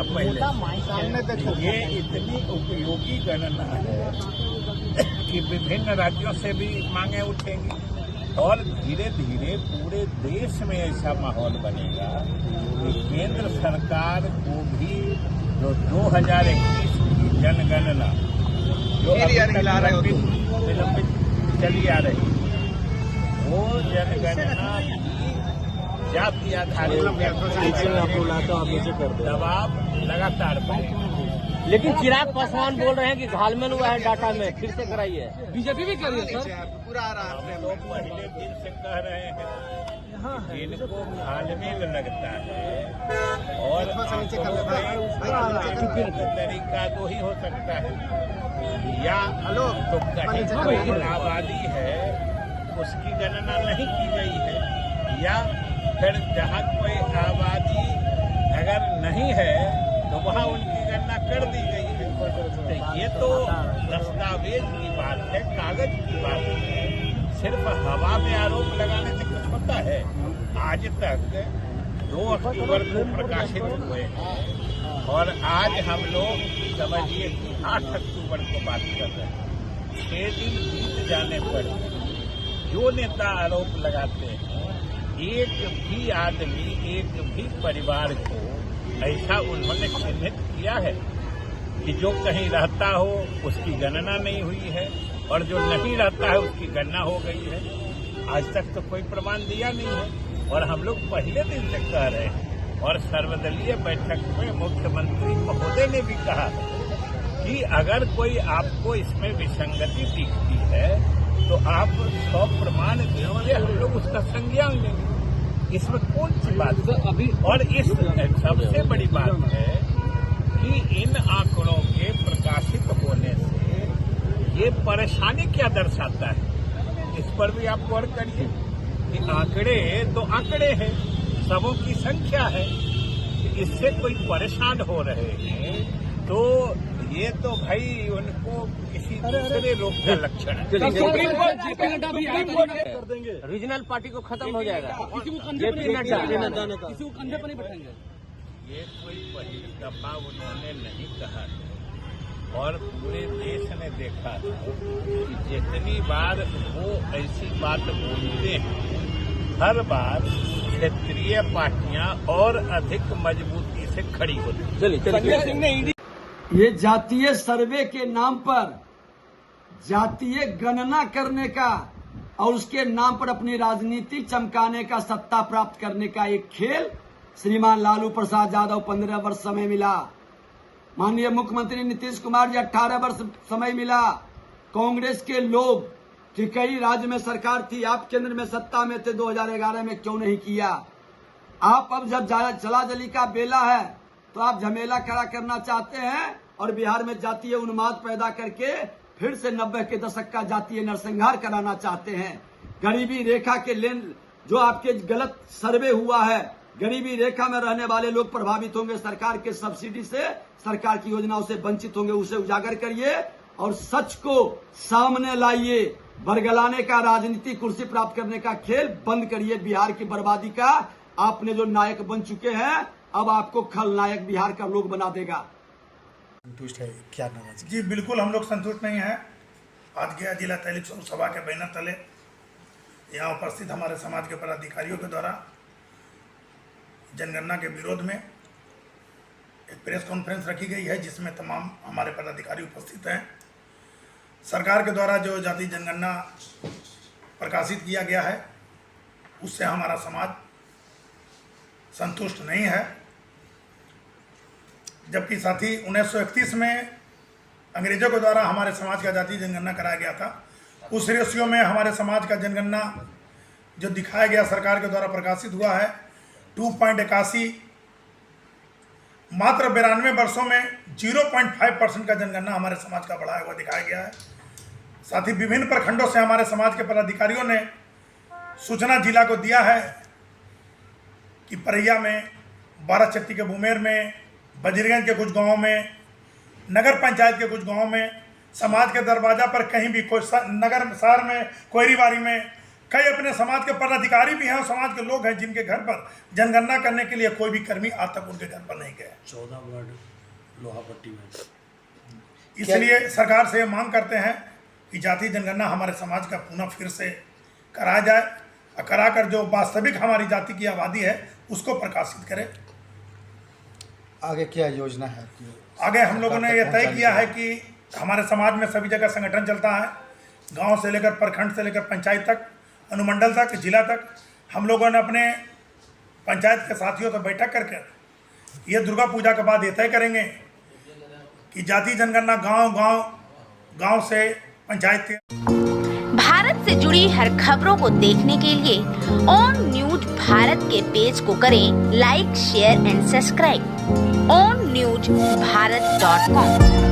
पहले ये इतनी उपयोगी गणना है कि विभिन्न राज्यों से भी मांगे उठेंगी और धीरे धीरे पूरे देश में ऐसा माहौल बनेगा कि केंद्र सरकार को भी जो 2021 की जनगणना जो विलंबित चली आ रही वो जनगणना जाति आधारित दबाव लगातार बढ़ेगा। लेकिन चिराग पासवान बोल रहे हैं कि घालमेल हुआ है डाटा में, फिर से कराइए। बीजेपी भी कर रही है सर, पूरा हम लोग पहले दिन से कह रहे हैं कि इनको घालमेल लगता है और तरीका दो ही हो सकता है, या तो कहीं कोई आबादी है उसकी गणना नहीं की गई है, या फिर जहाँ कोई आबादी अगर नहीं है तो वहाँ उनकी गणना कर दी गई है। तो ये तो दस्तावेज की बात है, कागज की बात है, सिर्फ हवा में आरोप लगाने से कुछ होता है। आज तक 2 अक्टूबर को प्रकाशित हुए हैं और आज हम लोग समझिए 8 अक्टूबर को बात कर रहे हैं। 6 दिन बीत जाने पर जो नेता आरोप लगाते हैं, एक भी आदमी, एक भी परिवार को ऐसा उन्होंने चिन्हित किया है कि जो कहीं रहता हो उसकी गणना नहीं हुई है और जो नहीं रहता है उसकी गणना हो गई है। आज तक तो कोई प्रमाण दिया नहीं है और हम लोग पहले दिन से कह रहे हैं और सर्वदलीय बैठक में मुख्यमंत्री महोदय ने भी कहा कि अगर कोई आपको इसमें विसंगति दिखती है तो आप 100 प्रमाण दीजिए, हम लोग उसका संज्ञान लेंगे। इसमें कौन सी बात है? अभी और इस सबसे बड़ी बात है कि इन आंकड़ों के प्रकाशित होने से ये परेशानी क्या दर्शाता है, इस पर भी आप गौर करिए कि आंकड़े तो आंकड़े हैं, सबों की संख्या है, इससे कोई परेशान हो रहे हैं तो ये तो भाई उनको किसी दूसरे रोग का लक्षण है। रीजनल पार्टी को खत्म हो जाएगा, किसी को कंधे पर नहीं बैठाएंगे। ये कोई पहली दफा उन्होंने नहीं कहा है और पूरे देश ने देखा है कि जितनी बार वो ऐसी बात बोलते हैं हर बार क्षेत्रीय पार्टियां और अधिक मजबूती से खड़ी होती हैं। ये जातीय सर्वे के नाम पर जातीय गणना करने का और उसके नाम पर अपनी राजनीति चमकाने का, सत्ता प्राप्त करने का एक खेल श्रीमान लालू प्रसाद यादव 15 वर्ष समय मिला, माननीय मुख्यमंत्री नीतीश कुमार जी 18 वर्ष समय मिला, कांग्रेस के लोग कि कई राज्य में सरकार थी, आप केंद्र में सत्ता में थे 2011 में, क्यों नहीं किया? आप अब जब जलाजली का बेला है तो आप झमेला खड़ा करना चाहते हैं और बिहार में जातीय उन्माद पैदा करके फिर से 90 के दशक का जातीय नरसंहार कराना चाहते हैं। गरीबी रेखा के जो आपके गलत सर्वे हुआ है, गरीबी रेखा में रहने वाले लोग प्रभावित होंगे, सरकार के सब्सिडी से, सरकार की योजनाओं से वंचित होंगे, उसे उजागर करिए और सच को सामने लाइए। बरगलाने का, राजनीति कुर्सी प्राप्त करने का खेल बंद करिए। बिहार की बर्बादी का आपने जो नायक बन चुके हैं, अब आपको खलनायक बिहार का लोग बना देगा। संतुष्ट है क्या नाम? जी बिल्कुल हम लोग संतुष्ट नहीं हैं। आज गया जिला तहलील सभा के बैनर तले यहाँ उपस्थित हमारे समाज के पदाधिकारियों के द्वारा जनगणना के विरोध में एक प्रेस कॉन्फ्रेंस रखी गई है जिसमें तमाम हमारे पदाधिकारी उपस्थित हैं। सरकार के द्वारा जो जातीय जनगणना प्रकाशित किया गया है उससे हमारा समाज संतुष्ट नहीं है, जबकि साथ ही 1931 में अंग्रेजों के द्वारा हमारे समाज का जातीय जनगणना कराया गया था। उस रेशियो में हमारे समाज का जनगणना जो दिखाया गया सरकार के द्वारा प्रकाशित हुआ है 2.81, मात्र 92 वर्षों में 0.5% का जनगणना हमारे समाज का बढ़ाया हुआ दिखाया गया है। साथ ही विभिन्न प्रखंडों से हमारे समाज के पदाधिकारियों ने सूचना जिला को दिया है कि परैया में, बाराचट्टी के बुमेर में, बजरीगंज के कुछ गांवों में, नगर पंचायत के कुछ गांवों में, समाज के दरवाजा पर कहीं भी कोई नगर शहर में, कोयरीबारी में कई अपने समाज के पदाधिकारी भी हैं और समाज के लोग हैं जिनके घर पर जनगणना करने के लिए कोई भी कर्मी आज तक उनके घर पर नहीं गए। 14 वार्ड लोहापट्टी में। इसलिए सरकार से मांग करते हैं कि जाति जनगणना हमारे समाज का पुनः फिर से कराया जाए और कराकर जो वास्तविक हमारी जाति की आबादी है उसको प्रकाशित करें। आगे क्या योजना है आपकी? आगे हम लोगों ने यह तय किया है कि हमारे समाज में सभी जगह संगठन चलता है, गांव से लेकर प्रखंड से लेकर पंचायत तक, अनुमंडल तक, जिला तक। हम लोगों ने अपने पंचायत के साथियों से बैठक करके ये दुर्गा पूजा के बाद ये तय करेंगे कि जाति जनगणना गांव से पंचायत के। भारत से जुड़ी हर खबरों को देखने के लिए ऑन न्यूज भारत के पेज को करें like, share and subscribe. onNewsBharat.com